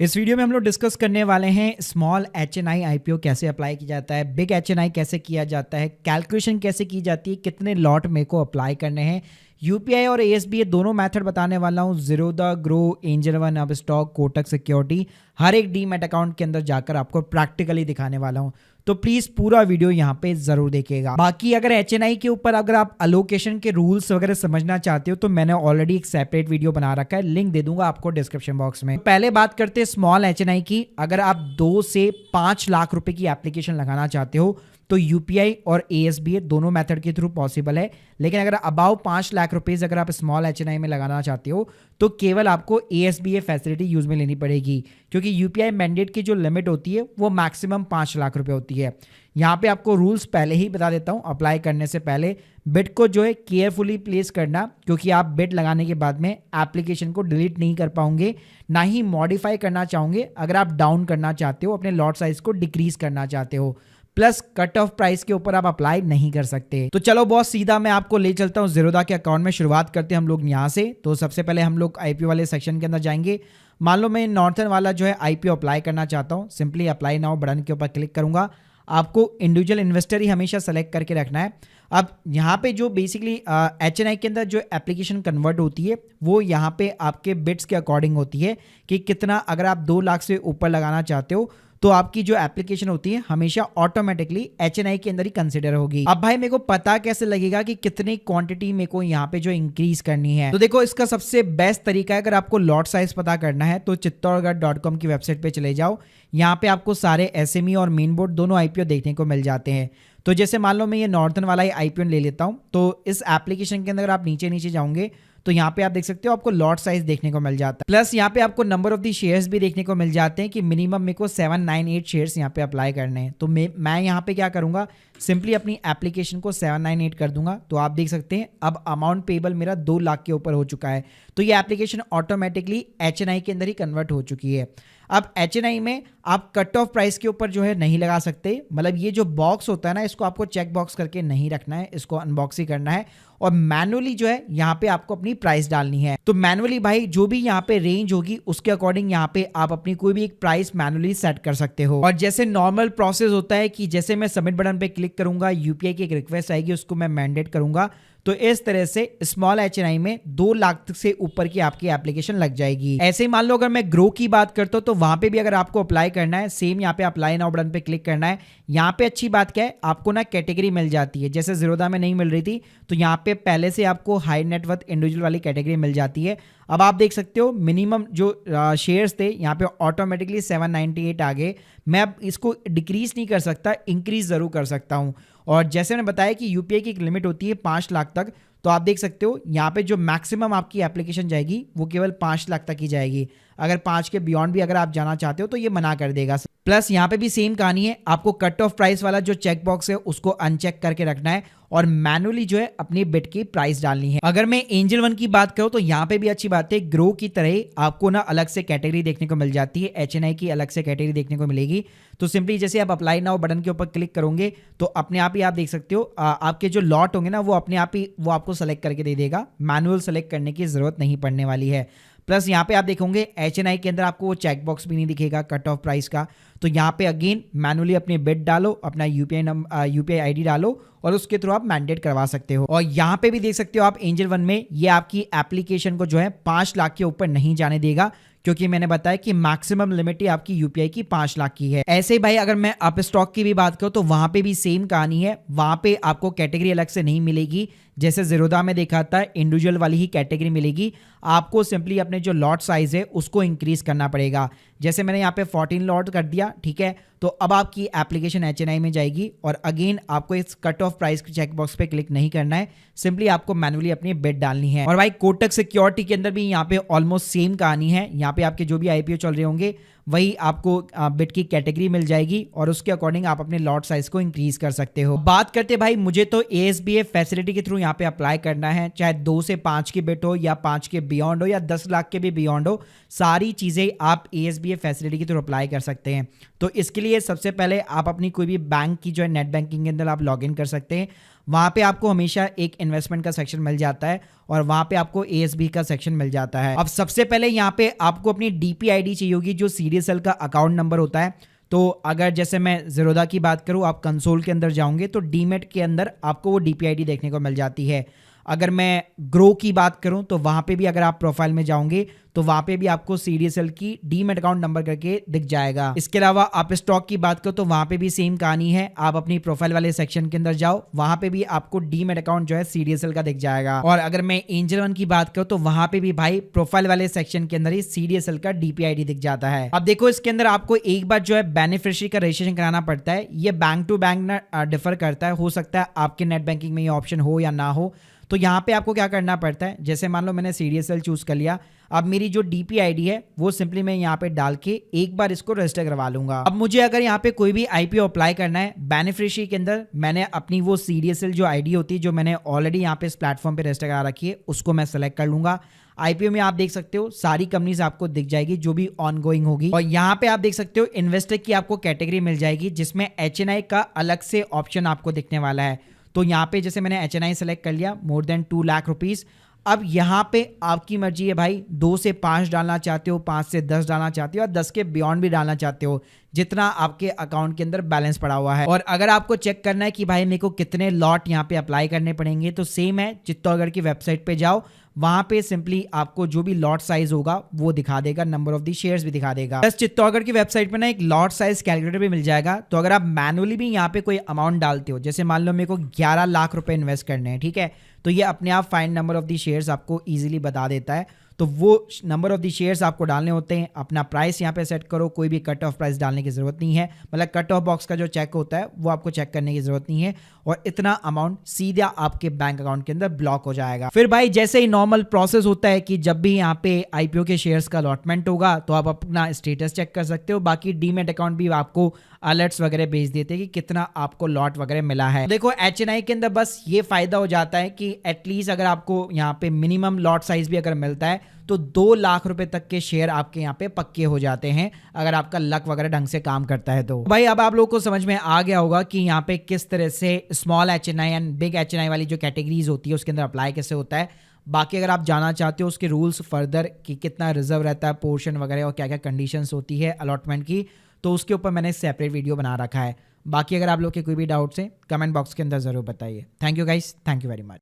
इस वीडियो में हम लोग डिस्कस करने वाले हैं स्मॉल एचएनआई आईपीओ कैसे अप्लाई किया जाता है, बिग एचएनआई कैसे किया जाता है, कैलकुलेशन कैसे की जाती है, कितने लॉट मेरे को अप्लाई करने हैं, यूपीआई और एएसबी दोनों मेथड बताने वाला हूं। ज़ीरोधा, ग्रो, एंजल वन, अब स्टॉक, कोटक सिक्योरिटी, हर एक डीमैट अकाउंट के अंदर जाकर आपको प्रैक्टिकली दिखाने वाला हूं। तो प्लीज पूरा वीडियो यहाँ पे जरूर देखिएगा। बाकी अगर एचएनआई के ऊपर अगर आप अलोकेशन के रूल्स वगैरह समझना चाहते हो तो मैंने ऑलरेडी एक सेपरेट वीडियो बना रखा है, लिंक दे दूंगा आपको डिस्क्रिप्शन बॉक्स में। पहले बात करते हैं स्मॉल एचएनआई की। अगर आप 2 से 5 लाख रुपए की एप्लीकेशन लगाना चाहते हो तो यूपीआई और एएसबी दोनों मेथड के थ्रू पॉसिबल है, लेकिन अगर अबाव 5 लाख रुपीज अगर आप स्मॉल एचएनआई में लगाना चाहते हो तो केवल आपको एएसबी फैसिलिटी यूज में लेनी पड़ेगी, क्योंकि यूपीआई मैंडेट की जो लिमिट होती है वो मैक्सिमम 5 लाख रुपए होती है। यहाँ पे आपको रूल्स पहले ही बता देता हूँ। अप्लाई करने से पहले बिड को जो है केयरफुली प्लेस करना, क्योंकि आप बिड लगाने के बाद में एप्लीकेशन को डिलीट नहीं कर पाओगे, ना ही मॉडिफाई करना चाहोगे अगर आप डाउन करना चाहते हो, अपने लॉट साइज को डिक्रीज करना चाहते हो। प्लस कट ऑफ प्राइस के ऊपर आप अप्लाई नहीं कर सकते। तो चलो बॉस, सीधा मैं आपको ले चलता हूं ज़ीरोधा के अकाउंट में। शुरुआत करते हैं हम लोग यहाँ से। तो सबसे पहले हम लोग आईपीओ वाले सेक्शन के अंदर जाएंगे। मान लो मैं नॉर्थर्न वाला जो है आईपीओ अप्लाई करना चाहता हूँ, सिंपली अप्लाई नाउ बटन के ऊपर क्लिक करूंगा। आपको इंडिविजुअल इन्वेस्टर ही हमेशा सेलेक्ट करके रखना है। अब यहाँ पे जो बेसिकली एचएनआई के अंदर जो एप्लीकेशन कन्वर्ट होती है वो यहाँ पे आपके बिट्स के अकॉर्डिंग होती है कि कितना, अगर आप 2 लाख से ऊपर लगाना चाहते हो तो आपकी जो एप्लीकेशन होती है हमेशा ऑटोमेटिकली एचएनआई के अंदर ही कंसिडर होगी। अब भाई मेरे को पता कैसे लगेगा कि कितनी क्वांटिटी मेरे को यहाँ पे जो इंक्रीज करनी है? तो देखो, इसका सबसे बेस्ट तरीका है, अगर आपको लॉट साइज पता करना है तो चित्तौड़गढ़.com की वेबसाइट पे चले जाओ। यहाँ पे आपको सारे एसएमई और मेन बोर्ड दोनों आईपीओ देखने को मिल जाते हैं। तो जैसे मान लो मैं ये नॉर्थर्न वाला ही आईपीओ ले लेता हूँ, तो इस एप्लीकेशन के अंदर अगर आप नीचे नीचे जाओगे तो यहाँ पे आप देख सकते हो आपको लॉट साइज देखने को मिल जाता है। प्लस यहाँ पे आपको नंबर ऑफ दी शेयर्स भी देखने को मिल जाते हैं कि मिनिमम मेरे को 798 शेयर्स यहाँ पे अप्लाई करने हैं। तो मैं यहाँ पे क्या करूँगा, सिंपली अपनी एप्लीकेशन को 798 कर दूंगा। तो आप देख सकते हैं अब अमाउंट पेबल मेरा 2 लाख के ऊपर हो चुका है। तो ये एप्लीकेशन ऑटोमेटिकली एचएनआई के अंदर ही कन्वर्ट हो चुकी है। अब एचएनआई में आप कट ऑफ प्राइस के ऊपर जो है नहीं लगा सकते, मतलब ये जो बॉक्स होता है ना, इसको आपको चेक बॉक्स करके नहीं रखना है, इसको अनबॉक्स ही करना है और मैनुअली जो है यहाँ पे आपको अपनी प्राइस डालनी है। तो मैनुअली भाई जो भी यहाँ पे रेंज होगी उसके अकॉर्डिंग यहाँ पे आप अपनी कोई भी एक प्राइस मैनुअली सेट कर सकते हो। और जैसे नॉर्मल प्रोसेस होता है कि जैसे मैं सबमिट बटन पे क्लिक करूंगा, यूपीआई की एक रिक्वेस्ट आएगी, उसको मैं मैंडेट करूंगा, तो इस तरह से स्मॉल एचएनआई में 2 लाख से ऊपर की आपकी एप्लीकेशन लग जाएगी। ऐसे ही मान लो अगर मैं ग्रो की बात करता हूं तो वहां पे भी अगर आपको अप्लाई करना है, सेम यहाँ पे अप्लाई नाउ बटन पे क्लिक करना है। यहाँ पे अच्छी बात क्या है, आपको ना कैटेगरी मिल जाती है, जैसे ज़ीरोधा में नहीं मिल रही थी तो यहाँ पे पहले से आपको हाई नेटवर्थ इंडिविजुअल वाली कैटेगरी मिल जाती है। अब आप देख सकते हो मिनिमम जो शेयर्स थे यहाँ पे ऑटोमेटिकली 798 आ गए। मैं अब इसको डिक्रीज नहीं कर सकता, इंक्रीज जरूर कर सकता हूँ। और जैसे मैंने बताया कि यूपीआई की एक लिमिट होती है 5 लाख तक, तो आप देख सकते हो यहाँ पे जो मैक्सिमम आपकी एप्लीकेशन जाएगी वो केवल 5 लाख तक ही जाएगी। अगर 5 के बियॉन्ड भी अगर आप जाना चाहते हो तो ये मना कर देगा। प्लस यहाँ पे भी सेम कहानी है, आपको कट ऑफ प्राइस वाला जो चेक बॉक्स है उसको अनचेक करके रखना है और मैनुअली जो है अपनी बिट की प्राइस डालनी है। अगर मैं एंजल वन की बात करूं तो यहाँ पे भी अच्छी बात है, ग्रो की तरह आपको ना अलग से कैटेगरी देखने को मिल जाती है, एचएनआई की अलग से कैटेगरी देखने को मिलेगी। तो सिंपली जैसे आप अप्लाई नाउ बटन के ऊपर क्लिक करोगे तो अपने आप ही आप देख सकते हो आपके जो लॉट होंगे ना वो अपने आप ही वो आपको सेलेक्ट करके दे देगा, मैनुअल सेलेक्ट करने की जरूरत नहीं पड़ने वाली है। प्लस यहाँ पे आप देखोगे एचएनआई के अंदर आपको वो चेक बॉक्स भी नहीं दिखेगा कट ऑफ प्राइस का। तो यहाँ पे अगेन मैनुअली अपनी बिड डालो, अपना यूपीआई आईडी डालो और उसके थ्रू आप मैंडेट करवा सकते हो। और यहाँ पे भी देख सकते हो आप एंजल वन में ये आपकी एप्लीकेशन को जो है 5 लाख के ऊपर नहीं जाने देगा, क्योंकि मैंने बताया कि मैक्सिमम लिमिट ही आपकी यूपीआई की 5 लाख की है। ऐसे ही भाई अगर मैं अप स्टॉक की भी बात करूं तो वहां पे भी सेम कहानी है, वहां पे आपको कैटेगरी अलग से नहीं मिलेगी। जैसे ज़ीरोधा में देखा था इंडिविजुअल वाली ही कैटेगरी मिलेगी, आपको सिंपली अपने जो लॉट साइज है उसको इंक्रीज करना पड़ेगा। जैसे मैंने यहाँ पे 14 लॉट कर दिया, ठीक है, तो अब आपकी एप्लीकेशन एचएनआई में जाएगी और अगेन आपको इस कट ऑफ प्राइस के चेक बॉक्स पे क्लिक नहीं करना है, सिंपली आपको मैनुअली अपनी बिड डालनी है। और भाई कोटक सिक्योरिटी के अंदर भी यहाँ पे ऑलमोस्ट सेम कहानी है, यहाँ पे आपके जो भी आईपीओ चल रहे होंगे वही आपको बिट की कैटेगरी मिल जाएगी और उसके अकॉर्डिंग आप अपने लॉट साइज को इंक्रीज कर सकते हो। बात करते भाई मुझे तो एएसबीए फैसिलिटी के थ्रू यहाँ पे अप्लाई करना है, चाहे 2 से 5 की बिट हो या 5 के बियॉन्ड हो या 10 लाख के भी बियॉन्ड हो, सारी चीज़ें आप ASBA फैसिलिटी के थ्रू अप्लाई कर सकते हैं। तो इसके लिए सबसे पहले आप अपनी कोई भी बैंक की जो है नेट बैंकिंग के अंदर आप लॉगिन कर सकते हैं। वहाँ पे आपको हमेशा एक इन्वेस्टमेंट का सेक्शन मिल जाता है और वहाँ पे आपको ASB का सेक्शन मिल जाता है। अब सबसे पहले यहाँ पे आपको अपनी DPID चाहिए होगी, जो CDSL का अकाउंट नंबर होता है। तो अगर जैसे मैं ज़ीरोधा की बात करूँ, आप कंसोल के अंदर जाओगे तो डीमेट के अंदर आपको वो DPID देखने को मिल जाती है। अगर मैं ग्रो की बात करूं तो वहाँ पे भी अगर आप प्रोफाइल में जाओगे तो वहाँ पे भी आपको CDSL की डीमेट अकाउंट नंबर करके दिख जाएगा। इसके अलावा आप स्टॉक की बात करो तो वहाँ पे भी सेम कहानी है। आप अपनी प्रोफाइल वाले सेक्शन के अंदर जाओ, वहाँ पे भी आपको डीमेट अकाउंट जो है CDSL का दिख जाएगा। और अगर मैं एंजल वन की बात करूँ तो वहाँ पे भी भाई प्रोफाइल वाले सेक्शन के अंदर ही CDSL का DPID दिख जाता है। अब देखो इसके अंदर आपको एक बार जो है बेनिफिशियरी का रजिस्ट्रेशन कराना पड़ता है। ये बैंक टू बैंक ना डिफर करता है, हो सकता है आपके नेट बैंकिंग में ये ऑप्शन हो या ना हो। तो यहाँ पे आपको क्या करना पड़ता है, जैसे मान लो मैंने CDSL चूज कर लिया, अब मेरी जो DPID है वो सिंपली मैं यहाँ पे डाल के एक बार इसको रजिस्टर करवा लूंगा। अब मुझे अगर यहाँ पे कोई भी IPO अप्लाई करना है बेनिफिशियरी के अंदर, मैंने अपनी वो CDSL जो ID होती है जो मैंने ऑलरेडी यहाँ पे इस प्लेटफॉर्म पे रजिस्टर करा रखी है उसको मैं सेलेक्ट कर लूंगा। IPO में आप देख सकते हो सारी कंपनीज आपको दिख जाएगी जो भी ऑनगोइंग होगी, और यहाँ पे आप देख सकते हो इन्वेस्टर की आपको कैटेगरी मिल जाएगी जिसमें HNI का अलग से ऑप्शन आपको दिखने वाला है। तो यहाँ पे जैसे मैंने HNI सेलेक्ट कर लिया, मोर देन 2 लाख रुपीज। अब यहाँ पे आपकी मर्जी है भाई, 2 से 5 डालना चाहते हो, 5 से 10 डालना चाहते हो, और 10 के बियॉन्ड भी डालना चाहते हो, जितना आपके अकाउंट के अंदर बैलेंस पड़ा हुआ है। और अगर आपको चेक करना है कि भाई मेरे को कितने लॉट यहाँ पे अप्लाई करने पड़ेंगे, तो सेम है, चित्तौड़गढ़ की वेबसाइट पे जाओ, वहां पे सिंपली आपको जो भी लॉट साइज होगा वो दिखा देगा, नंबर ऑफ द शेयर्स भी दिखा देगा। प्लस चित्तौड़गढ़ की वेबसाइट पे ना एक लॉट साइज कैलकुलेटर भी मिल जाएगा। तो अगर आप मैनुअली भी यहाँ पे कोई अमाउंट डालते हो, जैसे मान लो मेरे को 11 लाख रुपए इन्वेस्ट करने हैं, ठीक है, तो ये अपने आप find number of the shares आपको इजीली बता देता है। तो वो नंबर ऑफ द शेयर्स आपको डालने होते हैं, अपना प्राइस यहाँ पे सेट करो, कोई भी कट ऑफ प्राइस डालने की जरूरत नहीं है, मतलब कट ऑफ बॉक्स का जो चेक होता है वो आपको चेक करने की जरूरत नहीं है, और इतना अमाउंट सीधा आपके बैंक अकाउंट के अंदर ब्लॉक हो जाएगा। फिर भाई जैसे ही नॉर्मल प्रोसेस होता है कि जब भी यहाँ पे IPO के शेयर्स का अलॉटमेंट होगा तो आप अपना स्टेटस चेक कर सकते हो। बाकी डीमेट अकाउंट भी आपको अलर्ट्स वगैरह भेज देते हैं कि कितना आपको लॉट वगैरह मिला है। देखो HNI के अंदर बस ये फायदा हो जाता है कि एटलीस्ट अगर आपको यहाँ पे मिनिमम लॉट साइज भी अगर मिलता है तो 2 लाख रुपए तक के शेयर आपके यहाँ पे पक्के हो जाते हैं, अगर आपका लक वगैरह ढंग से काम करता है। तो भाई अब आप लोगों को समझ में आ गया होगा कि यहाँ पे किस तरह से small HNI and big HNI वाली जो कैटेगरीज होती है उसके अंदर अप्लाई कैसे होता है। बाकी अगर आप जानना चाहते हो उसके रूल्स फर्दर कि कितना रिजर्व रहता है पोर्शन वगैरह और क्या क्या कंडीशंस होती है अलॉटमेंट की, तो उसके ऊपर मैंने सेपरेट वीडियो बना रखा है। बाकी अगर आप लोग के कोई भी डाउट्स हैं कमेंट बॉक्स के अंदर जरूर बताइए। Thank you guys, thank you very much.